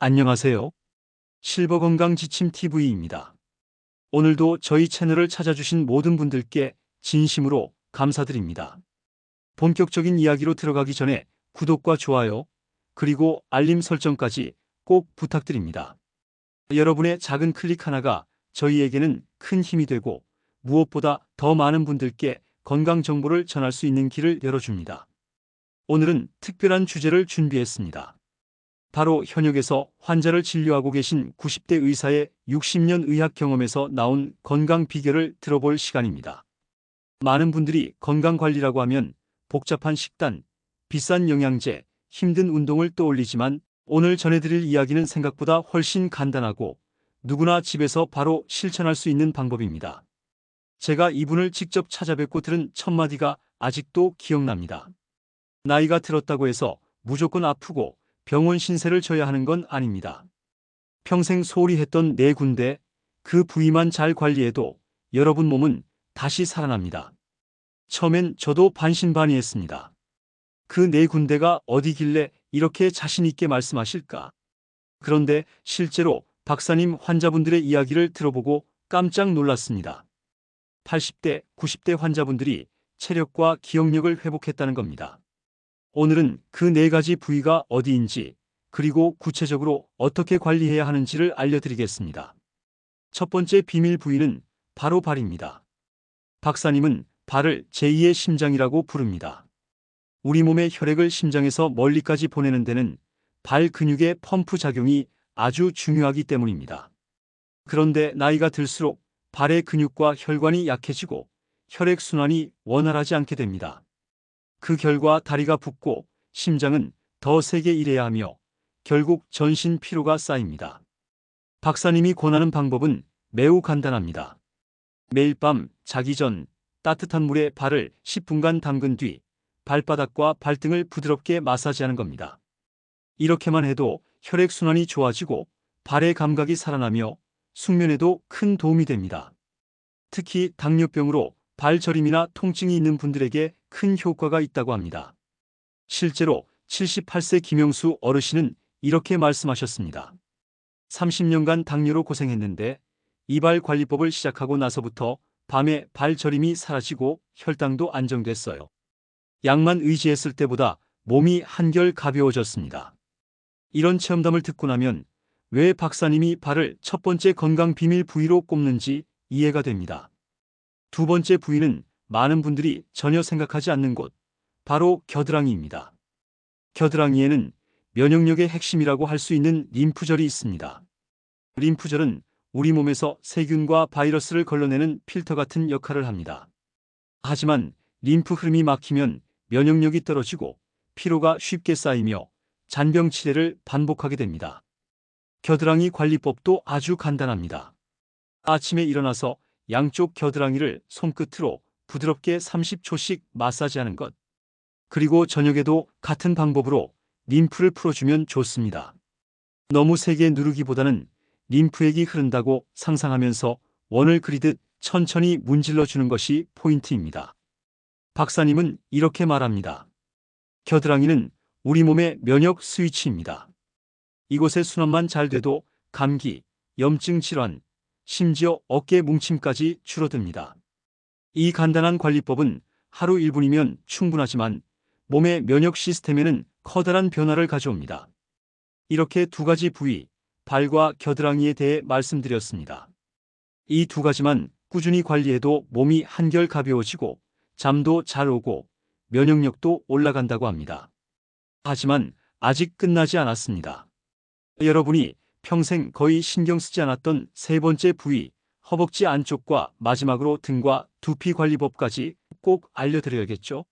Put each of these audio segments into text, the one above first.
안녕하세요. 실버건강지침TV입니다. 오늘도 저희 채널을 찾아주신 모든 분들께 진심으로 감사드립니다. 본격적인 이야기로 들어가기 전에 구독과 좋아요, 그리고 알림 설정까지 꼭 부탁드립니다. 여러분의 작은 클릭 하나가 저희에게는 큰 힘이 되고 무엇보다 더 많은 분들께 건강 정보를 전할 수 있는 길을 열어줍니다. 오늘은 특별한 주제를 준비했습니다. 바로 현역에서 환자를 진료하고 계신 90대 의사의 60년 의학 경험에서 나온 건강 비결을 들어볼 시간입니다. 많은 분들이 건강관리라고 하면 복잡한 식단, 비싼 영양제, 힘든 운동을 떠올리지만 오늘 전해드릴 이야기는 생각보다 훨씬 간단하고 누구나 집에서 바로 실천할 수 있는 방법입니다. 제가 이분을 직접 찾아뵙고 들은 첫마디가 아직도 기억납니다. 나이가 들었다고 해서 무조건 아프고 병원 신세를 져야 하는 건 아닙니다. 평생 소홀히 했던 네 군데, 그 부위만 잘 관리해도 여러분 몸은 다시 살아납니다. 처음엔 저도 반신반의했습니다. 그 네 군데가 어디길래 이렇게 자신 있게 말씀하실까? 그런데 실제로 박사님 환자분들의 이야기를 들어보고 깜짝 놀랐습니다. 80대, 90대 환자분들이 체력과 기억력을 회복했다는 겁니다. 오늘은 그 네 가지 부위가 어디인지, 그리고 구체적으로 어떻게 관리해야 하는지를 알려드리겠습니다. 첫 번째 비밀 부위는 바로 발입니다. 박사님은 발을 제2의 심장이라고 부릅니다. 우리 몸의 혈액을 심장에서 멀리까지 보내는 데는 발 근육의 펌프 작용이 아주 중요하기 때문입니다. 그런데 나이가 들수록 발의 근육과 혈관이 약해지고 혈액 순환이 원활하지 않게 됩니다. 그 결과 다리가 붓고 심장은 더 세게 일해야 하며 결국 전신 피로가 쌓입니다. 박사님이 권하는 방법은 매우 간단합니다. 매일 밤 자기 전 따뜻한 물에 발을 10분간 담근 뒤 발바닥과 발등을 부드럽게 마사지하는 겁니다. 이렇게만 해도 혈액순환이 좋아지고 발의 감각이 살아나며 숙면에도 큰 도움이 됩니다. 특히 당뇨병으로 발저림이나 통증이 있는 분들에게 큰 효과가 있다고 합니다. 실제로 78세 김영수 어르신은 이렇게 말씀하셨습니다. 30년간 당뇨로 고생했는데 이발 관리법을 시작하고 나서부터 밤에 발저림이 사라지고 혈당도 안정됐어요. 약만 의지했을 때보다 몸이 한결 가벼워졌습니다. 이런 체험담을 듣고 나면 왜 박사님이 발을 첫 번째 건강 비밀 부위로 꼽는지 이해가 됩니다. 두 번째 부위는 많은 분들이 전혀 생각하지 않는 곳, 바로 겨드랑이입니다. 겨드랑이에는 면역력의 핵심이라고 할 수 있는 림프절이 있습니다. 림프절은 우리 몸에서 세균과 바이러스를 걸러내는 필터 같은 역할을 합니다. 하지만 림프 흐름이 막히면 면역력이 떨어지고 피로가 쉽게 쌓이며 잔병 치레를 반복하게 됩니다. 겨드랑이 관리법도 아주 간단합니다. 아침에 일어나서 양쪽 겨드랑이를 손끝으로 부드럽게 30초씩 마사지하는 것. 그리고 저녁에도 같은 방법으로 림프를 풀어주면 좋습니다. 너무 세게 누르기보다는 림프액이 흐른다고 상상하면서 원을 그리듯 천천히 문질러 주는 것이 포인트입니다. 박사님은 이렇게 말합니다. 겨드랑이는 우리 몸의 면역 스위치입니다. 이곳의 순환만 잘 돼도 감기, 염증 질환, 심지어 어깨 뭉침까지 줄어듭니다. 이 간단한 관리법은 하루 1분이면 충분하지만 몸의 면역 시스템에는 커다란 변화를 가져옵니다. 이렇게 두 가지 부위, 발과 겨드랑이에 대해 말씀드렸습니다. 이 두 가지만 꾸준히 관리해도 몸이 한결 가벼워지고 잠도 잘 오고 면역력도 올라간다고 합니다. 하지만 아직 끝나지 않았습니다. 여러분이 평생 거의 신경 쓰지 않았던 세 번째 부위, 허벅지 안쪽과 마지막으로 등과 두피 관리법까지 꼭 알려드려야겠죠?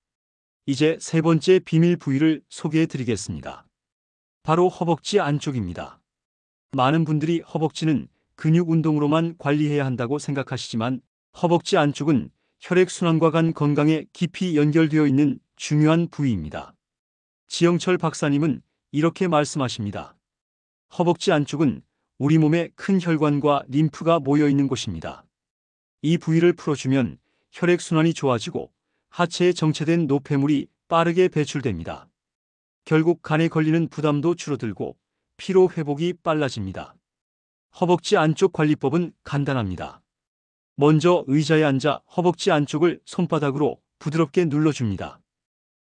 이제 세 번째 비밀 부위를 소개해 드리겠습니다. 바로 허벅지 안쪽입니다. 많은 분들이 허벅지는 근육 운동으로만 관리해야 한다고 생각하시지만 허벅지 안쪽은 혈액순환과 간 건강에 깊이 연결되어 있는 중요한 부위입니다. 지영철 박사님은 이렇게 말씀하십니다. 허벅지 안쪽은 우리 몸의 큰 혈관과 림프가 모여 있는 곳입니다. 이 부위를 풀어주면 혈액순환이 좋아지고 하체에 정체된 노폐물이 빠르게 배출됩니다. 결국 간에 걸리는 부담도 줄어들고 피로 회복이 빨라집니다. 허벅지 안쪽 관리법은 간단합니다. 먼저 의자에 앉아 허벅지 안쪽을 손바닥으로 부드럽게 눌러줍니다.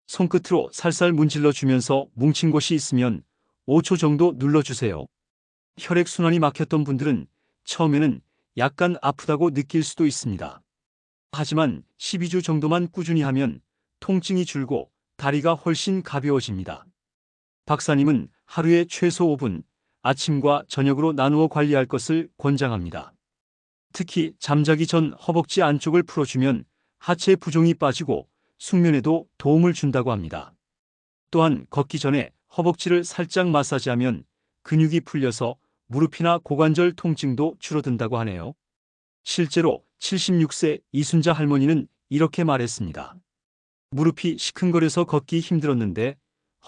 손끝으로 살살 문질러 주면서 뭉친 곳이 있으면 5초 정도 눌러주세요. 혈액순환이 막혔던 분들은 처음에는 약간 아프다고 느낄 수도 있습니다. 하지만 12주 정도만 꾸준히 하면 통증이 줄고 다리가 훨씬 가벼워집니다. 박사님은 하루에 최소 5분, 아침과 저녁으로 나누어 관리할 것을 권장합니다. 특히 잠자기 전 허벅지 안쪽을 풀어주면 하체 부종이 빠지고 숙면에도 도움을 준다고 합니다. 또한 걷기 전에 허벅지를 살짝 마사지하면 근육이 풀려서 무릎이나 고관절 통증도 줄어든다고 하네요. 실제로 76세 이순자 할머니는 이렇게 말했습니다. 무릎이 시큰거려서 걷기 힘들었는데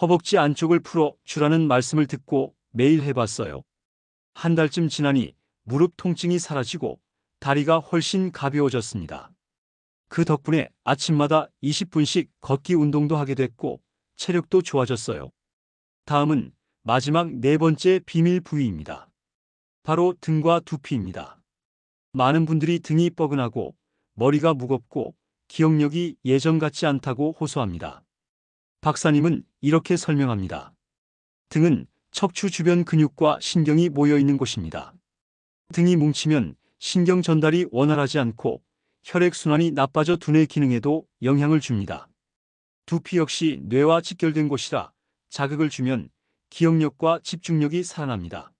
허벅지 안쪽을 풀어 주라는 말씀을 듣고 매일 해봤어요. 한 달쯤 지나니 무릎 통증이 사라지고 다리가 훨씬 가벼워졌습니다. 그 덕분에 아침마다 20분씩 걷기 운동도 하게 됐고 체력도 좋아졌어요. 다음은 마지막 네 번째 비밀 부위입니다. 바로 등과 두피입니다. 많은 분들이 등이 뻐근하고 머리가 무겁고 기억력이 예전 같지 않다고 호소합니다. 박사님은 이렇게 설명합니다. 등은 척추 주변 근육과 신경이 모여 있는 곳입니다. 등이 뭉치면 신경 전달이 원활하지 않고 혈액순환이 나빠져 두뇌 기능에도 영향을 줍니다. 두피 역시 뇌와 직결된 곳이라 자극을 주면 기억력과 집중력이 살아납니다.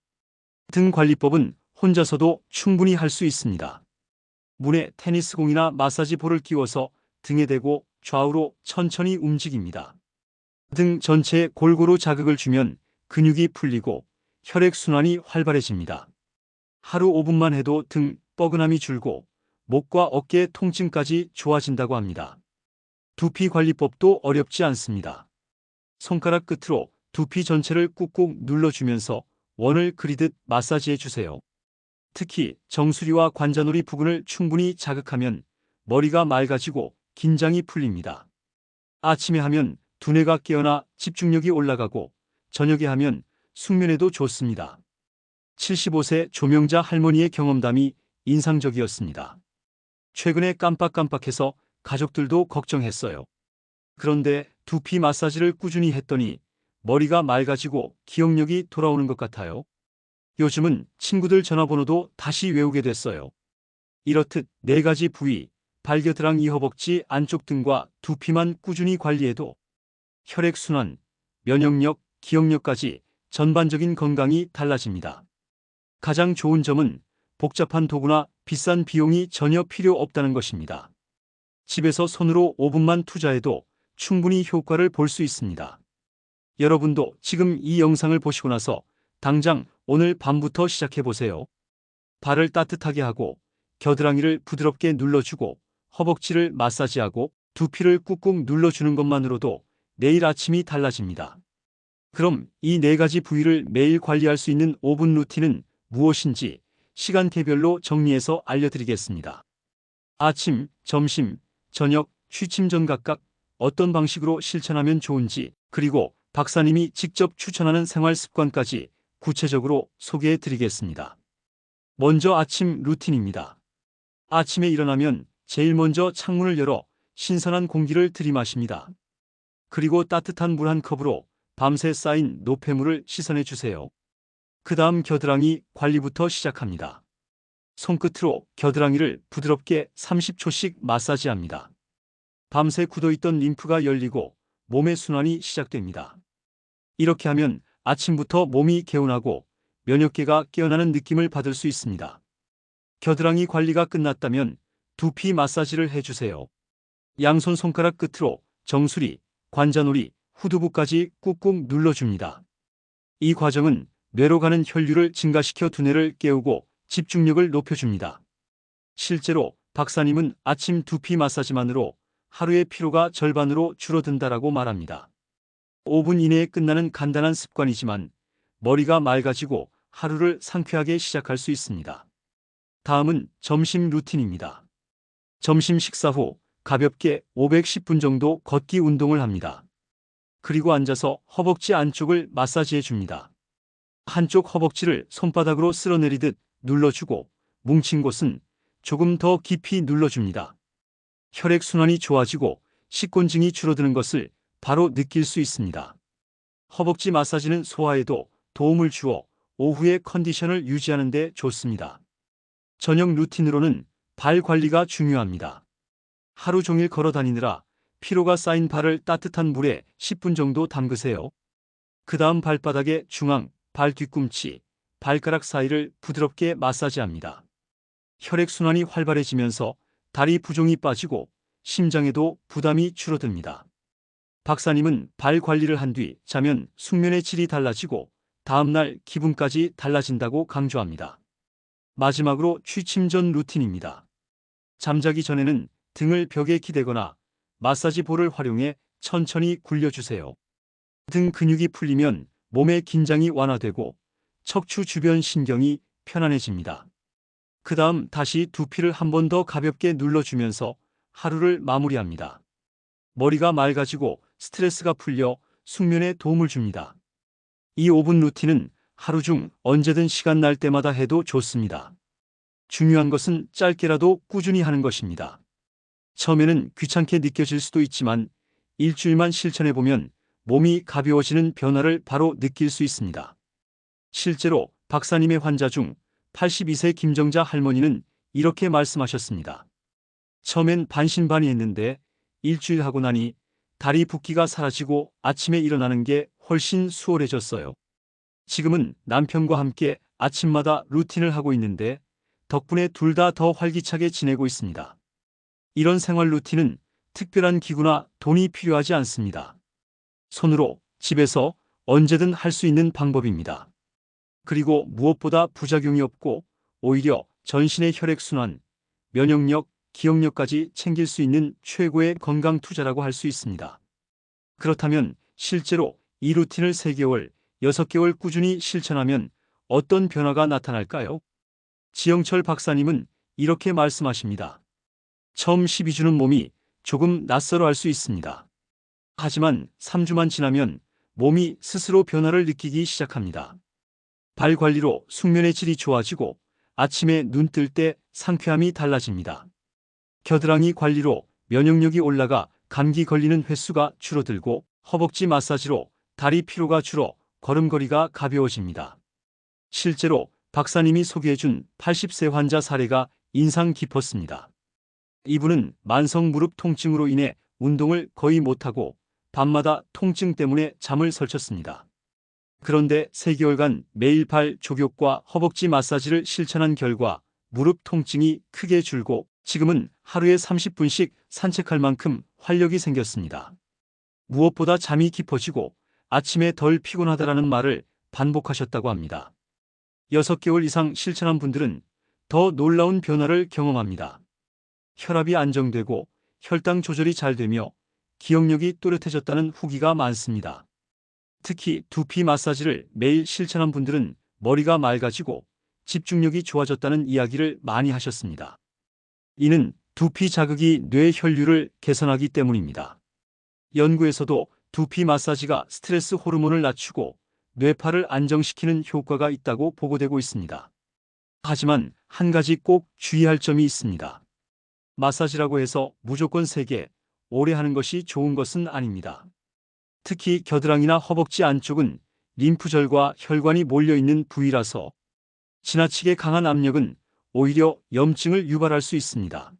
등 관리법은 혼자서도 충분히 할 수 있습니다. 문에 테니스공이나 마사지 볼을 끼워서 등에 대고 좌우로 천천히 움직입니다. 등 전체에 골고루 자극을 주면 근육이 풀리고 혈액순환이 활발해집니다. 하루 5분만 해도 등 뻐근함이 줄고 목과 어깨 통증까지 좋아진다고 합니다. 두피 관리법도 어렵지 않습니다. 손가락 끝으로 두피 전체를 꾹꾹 눌러주면서 원을 그리듯 마사지해 주세요. 특히 정수리와 관자놀이 부근을 충분히 자극하면 머리가 맑아지고 긴장이 풀립니다. 아침에 하면 두뇌가 깨어나 집중력이 올라가고 저녁에 하면 숙면에도 좋습니다. 75세 조명자 할머니의 경험담이 인상적이었습니다. 최근에 깜빡깜빡해서 가족들도 걱정했어요. 그런데 두피 마사지를 꾸준히 했더니 머리가 맑아지고 기억력이 돌아오는 것 같아요. 요즘은 친구들 전화번호도 다시 외우게 됐어요. 이렇듯 네 가지 부위, 발겨드랑이 허벅지 안쪽 등과 두피만 꾸준히 관리해도 혈액순환, 면역력, 기억력까지 전반적인 건강이 달라집니다. 가장 좋은 점은 복잡한 도구나 비싼 비용이 전혀 필요 없다는 것입니다. 집에서 손으로 5분만 투자해도 충분히 효과를 볼 수 있습니다. 여러분도 지금 이 영상을 보시고 나서 당장 오늘 밤부터 시작해보세요. 발을 따뜻하게 하고 겨드랑이를 부드럽게 눌러주고 허벅지를 마사지하고 두피를 꾹꾹 눌러주는 것만으로도 내일 아침이 달라집니다. 그럼 이 네 가지 부위를 매일 관리할 수 있는 5분 루틴은 무엇인지 시간대별로 정리해서 알려드리겠습니다. 아침, 점심, 저녁, 취침 전 각각 어떤 방식으로 실천하면 좋은지, 그리고 박사님이 직접 추천하는 생활 습관까지 구체적으로 소개해 드리겠습니다. 먼저 아침 루틴입니다. 아침에 일어나면 제일 먼저 창문을 열어 신선한 공기를 들이마십니다. 그리고 따뜻한 물 한 컵으로 밤새 쌓인 노폐물을 씻어내 주세요. 그 다음 겨드랑이 관리부터 시작합니다. 손끝으로 겨드랑이를 부드럽게 30초씩 마사지합니다. 밤새 굳어있던 림프가 열리고 몸의 순환이 시작됩니다. 이렇게 하면 아침부터 몸이 개운하고 면역계가 깨어나는 느낌을 받을 수 있습니다. 겨드랑이 관리가 끝났다면 두피 마사지를 해주세요. 양손 손가락 끝으로 정수리, 관자놀이, 후두부까지 꾹꾹 눌러줍니다. 이 과정은 뇌로 가는 혈류를 증가시켜 두뇌를 깨우고 집중력을 높여줍니다. 실제로 박사님은 아침 두피 마사지만으로 하루의 피로가 절반으로 줄어든다라고 말합니다. 5분 이내에 끝나는 간단한 습관이지만 머리가 맑아지고 하루를 상쾌하게 시작할 수 있습니다. 다음은 점심 루틴입니다. 점심 식사 후 가볍게 510분 정도 걷기 운동을 합니다. 그리고 앉아서 허벅지 안쪽을 마사지해 줍니다. 한쪽 허벅지를 손바닥으로 쓸어내리듯 눌러주고 뭉친 곳은 조금 더 깊이 눌러줍니다. 혈액순환이 좋아지고 식곤증이 줄어드는 것을 바로 느낄 수 있습니다. 허벅지 마사지는 소화에도 도움을 주어 오후의 컨디션을 유지하는 데 좋습니다. 저녁 루틴으로는 발 관리가 중요합니다. 하루 종일 걸어 다니느라 피로가 쌓인 발을 따뜻한 물에 10분 정도 담그세요. 그 다음 발바닥의 중앙, 발 뒤꿈치, 발가락 사이를 부드럽게 마사지합니다. 혈액순환이 활발해지면서 다리 부종이 빠지고 심장에도 부담이 줄어듭니다. 박사님은 발 관리를 한 뒤 자면 숙면의 질이 달라지고 다음날 기분까지 달라진다고 강조합니다. 마지막으로 취침 전 루틴입니다. 잠자기 전에는 등을 벽에 기대거나 마사지 볼을 활용해 천천히 굴려주세요. 등 근육이 풀리면 몸의 긴장이 완화되고 척추 주변 신경이 편안해집니다. 그 다음 다시 두피를 한 번 더 가볍게 눌러주면서 하루를 마무리합니다. 머리가 맑아지고 스트레스가 풀려 숙면에 도움을 줍니다. 이 5분 루틴은 하루 중 언제든 시간 날 때마다 해도 좋습니다. 중요한 것은 짧게라도 꾸준히 하는 것입니다. 처음에는 귀찮게 느껴질 수도 있지만 일주일만 실천해보면 몸이 가벼워지는 변화를 바로 느낄 수 있습니다. 실제로 박사님의 환자 중 82세 김정자 할머니는 이렇게 말씀하셨습니다. 처음엔 반신반의했는데 일주일 하고 나니 다리 붓기가 사라지고 아침에 일어나는 게 훨씬 수월해졌어요. 지금은 남편과 함께 아침마다 루틴을 하고 있는데 덕분에 둘 다 더 활기차게 지내고 있습니다. 이런 생활 루틴은 특별한 기구나 돈이 필요하지 않습니다. 손으로 집에서 언제든 할 수 있는 방법입니다. 그리고 무엇보다 부작용이 없고 오히려 전신의 혈액순환, 면역력, 기억력까지 챙길 수 있는 최고의 건강 투자라고 할 수 있습니다. 그렇다면 실제로 이 루틴을 3개월, 6개월 꾸준히 실천하면 어떤 변화가 나타날까요? 지영철 박사님은 이렇게 말씀하십니다. 처음 12주는 몸이 조금 낯설어 할 수 있습니다. 하지만 3주만 지나면 몸이 스스로 변화를 느끼기 시작합니다. 발 관리로 숙면의 질이 좋아지고 아침에 눈 뜰 때 상쾌함이 달라집니다. 겨드랑이 관리로 면역력이 올라가 감기 걸리는 횟수가 줄어들고 허벅지 마사지로 다리 피로가 줄어 걸음걸이가 가벼워집니다. 실제로 박사님이 소개해준 80세 환자 사례가 인상 깊었습니다. 이분은 만성 무릎 통증으로 인해 운동을 거의 못하고 밤마다 통증 때문에 잠을 설쳤습니다. 그런데 3개월간 매일 발 조격과 허벅지 마사지를 실천한 결과 무릎 통증이 크게 줄고 지금은 하루에 30분씩 산책할 만큼 활력이 생겼습니다. 무엇보다 잠이 깊어지고 아침에 덜 피곤하다라는 말을 반복하셨다고 합니다. 6개월 이상 실천한 분들은 더 놀라운 변화를 경험합니다. 혈압이 안정되고 혈당 조절이 잘 되며 기억력이 또렷해졌다는 후기가 많습니다. 특히 두피 마사지를 매일 실천한 분들은 머리가 맑아지고 집중력이 좋아졌다는 이야기를 많이 하셨습니다. 이는 두피 자극이 뇌 혈류를 개선하기 때문입니다. 연구에서도 두피 마사지가 스트레스 호르몬을 낮추고 뇌파를 안정시키는 효과가 있다고 보고되고 있습니다. 하지만 한 가지 꼭 주의할 점이 있습니다. 마사지라고 해서 무조건 세게, 오래 하는 것이 좋은 것은 아닙니다. 특히 겨드랑이나 허벅지 안쪽은 림프절과 혈관이 몰려있는 부위라서 지나치게 강한 압력은 오히려 염증을 유발할 수 있습니다.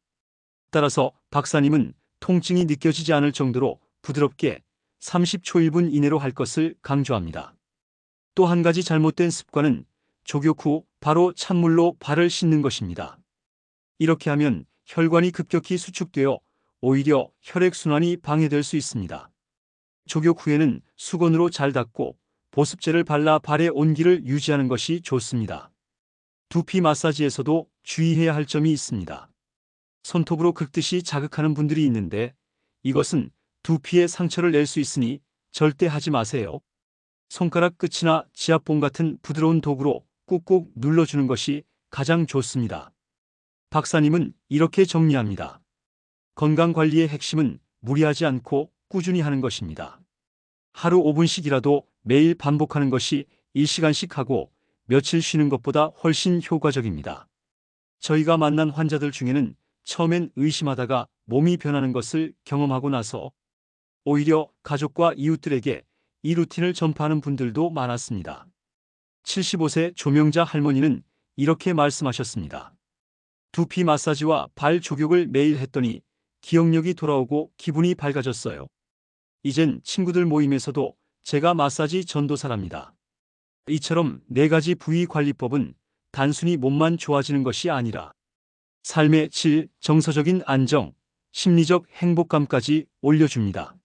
따라서 박사님은 통증이 느껴지지 않을 정도로 부드럽게 30초 1분 이내로 할 것을 강조합니다. 또 한 가지 잘못된 습관은 조격 후 바로 찬물로 발을 씻는 것입니다. 이렇게 하면 혈관이 급격히 수축되어 오히려 혈액순환이 방해될 수 있습니다. 조격 후에는 수건으로 잘 닦고 보습제를 발라 발의 온기를 유지하는 것이 좋습니다. 두피 마사지에서도 주의해야 할 점이 있습니다. 손톱으로 긁듯이 자극하는 분들이 있는데 이것은 두피에 상처를 낼 수 있으니 절대 하지 마세요. 손가락 끝이나 지압봉 같은 부드러운 도구로 꾹꾹 눌러주는 것이 가장 좋습니다. 박사님은 이렇게 정리합니다. 건강관리의 핵심은 무리하지 않고 꾸준히 하는 것입니다. 하루 5분씩이라도 매일 반복하는 것이 1시간씩 하고 며칠 쉬는 것보다 훨씬 효과적입니다. 저희가 만난 환자들 중에는 처음엔 의심하다가 몸이 변하는 것을 경험하고 나서 오히려 가족과 이웃들에게 이 루틴을 전파하는 분들도 많았습니다. 75세 조명자 할머니는 이렇게 말씀하셨습니다. 두피 마사지와 발 족욕을 매일 했더니 기억력이 돌아오고 기분이 밝아졌어요. 이젠 친구들 모임에서도 제가 마사지 전도사랍니다. 이처럼 4가지 부위 관리법은 단순히 몸만 좋아지는 것이 아니라 삶의 질, 정서적인 안정, 심리적 행복감까지 올려줍니다.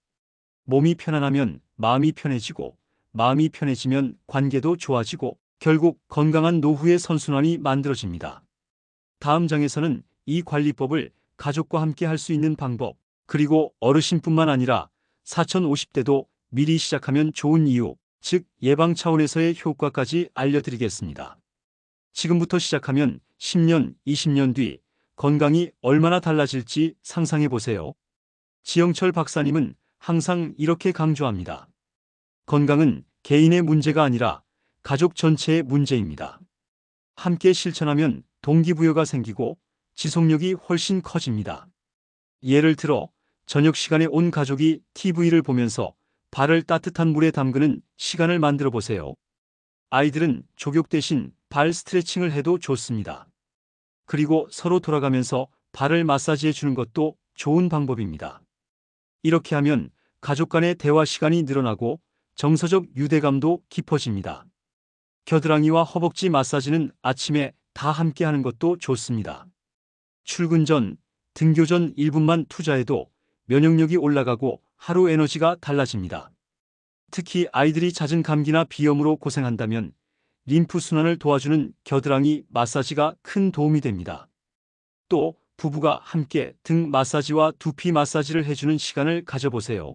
몸이 편안하면 마음이 편해지고, 마음이 편해지면 관계도 좋아지고, 결국 건강한 노후의 선순환이 만들어집니다. 다음 장에서는 이 관리법을 가족과 함께 할 수 있는 방법, 그리고 어르신뿐만 아니라 4050대도 미리 시작하면 좋은 이유, 즉 예방 차원에서의 효과까지 알려드리겠습니다. 지금부터 시작하면 10년, 20년 뒤 건강이 얼마나 달라질지 상상해 보세요. 지영철 박사님은 항상 이렇게 강조합니다. 건강은 개인의 문제가 아니라 가족 전체의 문제입니다. 함께 실천하면 동기부여가 생기고 지속력이 훨씬 커집니다. 예를 들어 저녁 시간에 온 가족이 TV를 보면서 발을 따뜻한 물에 담그는 시간을 만들어 보세요. 아이들은 족욕 대신 발 스트레칭을 해도 좋습니다. 그리고 서로 돌아가면서 발을 마사지해 주는 것도 좋은 방법입니다. 이렇게 하면 가족 간의 대화 시간이 늘어나고 정서적 유대감도 깊어집니다. 겨드랑이와 허벅지 마사지는 아침에 다 함께 하는 것도 좋습니다. 출근 전, 등교 전 1분만 투자해도 면역력이 올라가고 하루 에너지가 달라집니다. 특히 아이들이 잦은 감기나 비염으로 고생한다면 림프 순환을 도와주는 겨드랑이 마사지가 큰 도움이 됩니다. 또 부부가 함께 등 마사지와 두피 마사지를 해주는 시간을 가져보세요.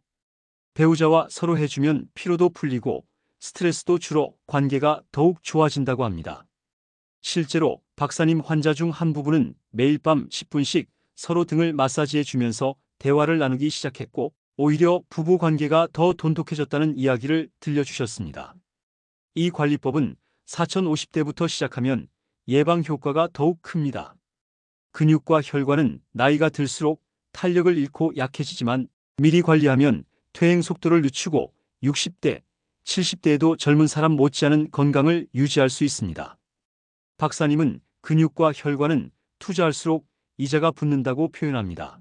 배우자와 서로 해주면 피로도 풀리고 스트레스도 줄어 관계가 더욱 좋아진다고 합니다. 실제로 박사님 환자 중 한 부부는 매일 밤 10분씩 서로 등을 마사지해 주면서 대화를 나누기 시작했고 오히려 부부 관계가 더 돈독해졌다는 이야기를 들려주셨습니다. 이 관리법은 4050대부터 시작하면 예방 효과가 더욱 큽니다. 근육과 혈관은 나이가 들수록 탄력을 잃고 약해지지만 미리 관리하면 퇴행 속도를 늦추고 60대, 70대에도 젊은 사람 못지않은 건강을 유지할 수 있습니다. 박사님은 근육과 혈관은 투자할수록 이자가 붙는다고 표현합니다.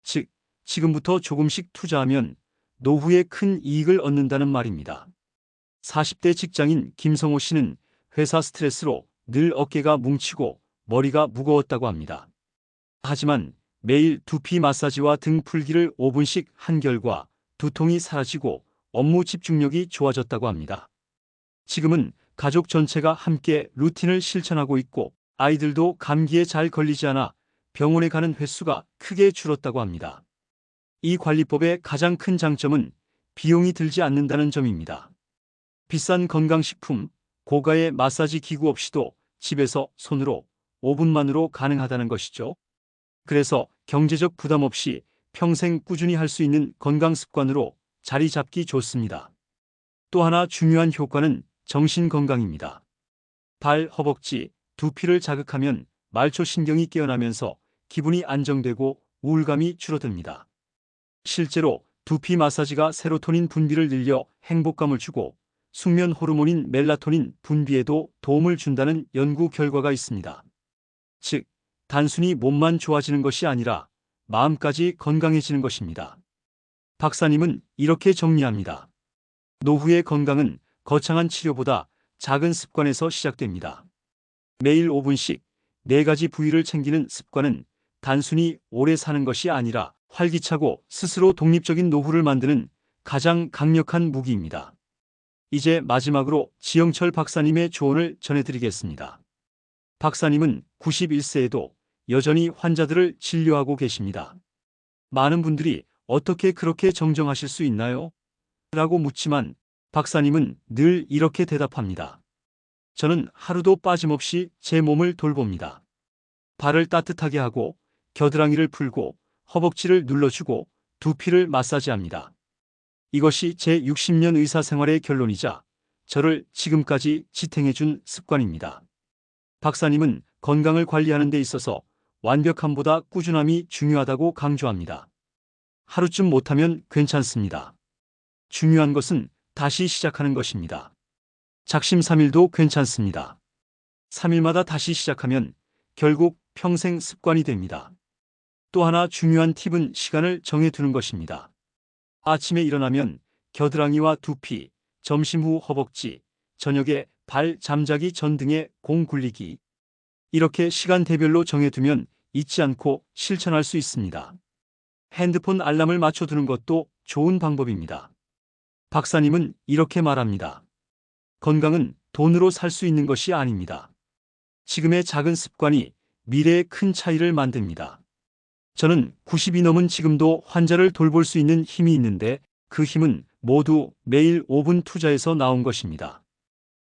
즉, 지금부터 조금씩 투자하면 노후에 큰 이익을 얻는다는 말입니다. 40대 직장인 김성호 씨는 회사 스트레스로 늘 어깨가 뭉치고 머리가 무거웠다고 합니다. 하지만 매일 두피 마사지와 등 풀기를 5분씩 한 결과 두통이 사라지고 업무 집중력이 좋아졌다고 합니다. 지금은 가족 전체가 함께 루틴을 실천하고 있고 아이들도 감기에 잘 걸리지 않아 병원에 가는 횟수가 크게 줄었다고 합니다. 이 관리법의 가장 큰 장점은 비용이 들지 않는다는 점입니다. 비싼 건강식품, 고가의 마사지 기구 없이도 집에서 손으로 5분만으로 가능하다는 것이죠. 그래서 경제적 부담 없이 평생 꾸준히 할 수 있는 건강 습관으로 자리 잡기 좋습니다. 또 하나 중요한 효과는 정신 건강입니다. 발, 허벅지, 두피를 자극하면 말초신경이 깨어나면서 기분이 안정되고 우울감이 줄어듭니다. 실제로 두피 마사지가 세로토닌 분비를 늘려 행복감을 주고 숙면 호르몬인 멜라토닌 분비에도 도움을 준다는 연구 결과가 있습니다. 즉, 단순히 몸만 좋아지는 것이 아니라 마음까지 건강해지는 것입니다. 박사님은 이렇게 정리합니다. 노후의 건강은 거창한 치료보다 작은 습관에서 시작됩니다. 매일 5분씩 4가지 부위를 챙기는 습관은 단순히 오래 사는 것이 아니라 활기차고 스스로 독립적인 노후를 만드는 가장 강력한 무기입니다. 이제 마지막으로 지영철 박사님의 조언을 전해드리겠습니다. 박사님은 91세에도 여전히 환자들을 진료하고 계십니다. 많은 분들이 어떻게 그렇게 정정하실 수 있나요? 라고 묻지만 박사님은 늘 이렇게 대답합니다. 저는 하루도 빠짐없이 제 몸을 돌봅니다. 발을 따뜻하게 하고 겨드랑이를 풀고 허벅지를 눌러주고 두피를 마사지합니다. 이것이 제 60년 의사 생활의 결론이자 저를 지금까지 지탱해준 습관입니다. 박사님은 건강을 관리하는 데 있어서 완벽함보다 꾸준함이 중요하다고 강조합니다. 하루쯤 못하면 괜찮습니다. 중요한 것은 다시 시작하는 것입니다. 작심삼일도 괜찮습니다. 3일마다 다시 시작하면 결국 평생 습관이 됩니다. 또 하나 중요한 팁은 시간을 정해두는 것입니다. 아침에 일어나면 겨드랑이와 두피, 점심 후 허벅지, 저녁에 발 잠자기 전 등의 공 굴리기. 이렇게 시간대별로 정해두면 잊지 않고 실천할 수 있습니다. 핸드폰 알람을 맞춰두는 것도 좋은 방법입니다. 박사님은 이렇게 말합니다. 건강은 돈으로 살 수 있는 것이 아닙니다. 지금의 작은 습관이 미래에 큰 차이를 만듭니다. 저는 90이 넘은 지금도 환자를 돌볼 수 있는 힘이 있는데 그 힘은 모두 매일 5분 투자해서 나온 것입니다.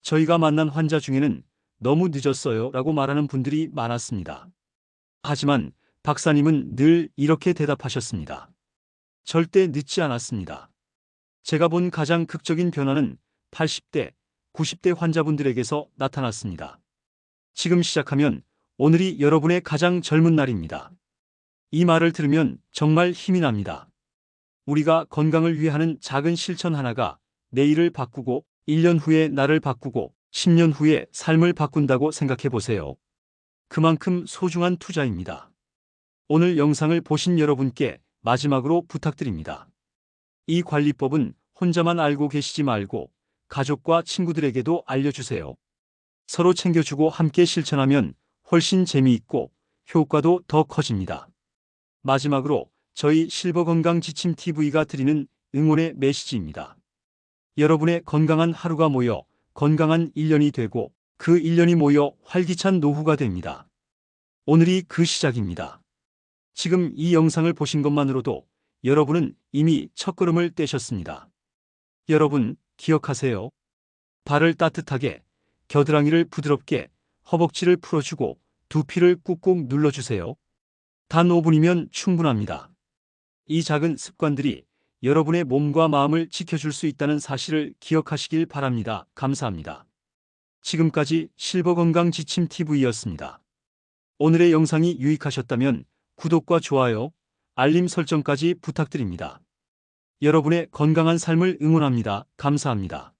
저희가 만난 환자 중에는 너무 늦었어요 라고 말하는 분들이 많았습니다. 하지만 박사님은 늘 이렇게 대답하셨습니다. 절대 늦지 않았습니다. 제가 본 가장 극적인 변화는 80대, 90대 환자분들에게서 나타났습니다. 지금 시작하면 오늘이 여러분의 가장 젊은 날입니다. 이 말을 들으면 정말 힘이 납니다. 우리가 건강을 위해 하는 작은 실천 하나가 내일을 바꾸고 1년 후에 나를 바꾸고 10년 후에 삶을 바꾼다고 생각해 보세요. 그만큼 소중한 투자입니다. 오늘 영상을 보신 여러분께 마지막으로 부탁드립니다. 이 관리법은 혼자만 알고 계시지 말고 가족과 친구들에게도 알려주세요. 서로 챙겨주고 함께 실천하면 훨씬 재미있고 효과도 더 커집니다. 마지막으로 저희 실버건강지침TV가 드리는 응원의 메시지입니다. 여러분의 건강한 하루가 모여 건강한 1년이 되고 그 1년이 모여 활기찬 노후가 됩니다. 오늘이 그 시작입니다. 지금 이 영상을 보신 것만으로도 여러분은 이미 첫걸음을 떼셨습니다. 여러분 기억하세요. 발을 따뜻하게, 겨드랑이를 부드럽게, 허벅지를 풀어주고 두피를 꾹꾹 눌러주세요. 단 5분이면 충분합니다. 이 작은 습관들이 여러분의 몸과 마음을 지켜줄 수 있다는 사실을 기억하시길 바랍니다. 감사합니다. 지금까지 실버건강지침TV였습니다. 오늘의 영상이 유익하셨다면 구독과 좋아요, 알림 설정까지 부탁드립니다. 여러분의 건강한 삶을 응원합니다. 감사합니다.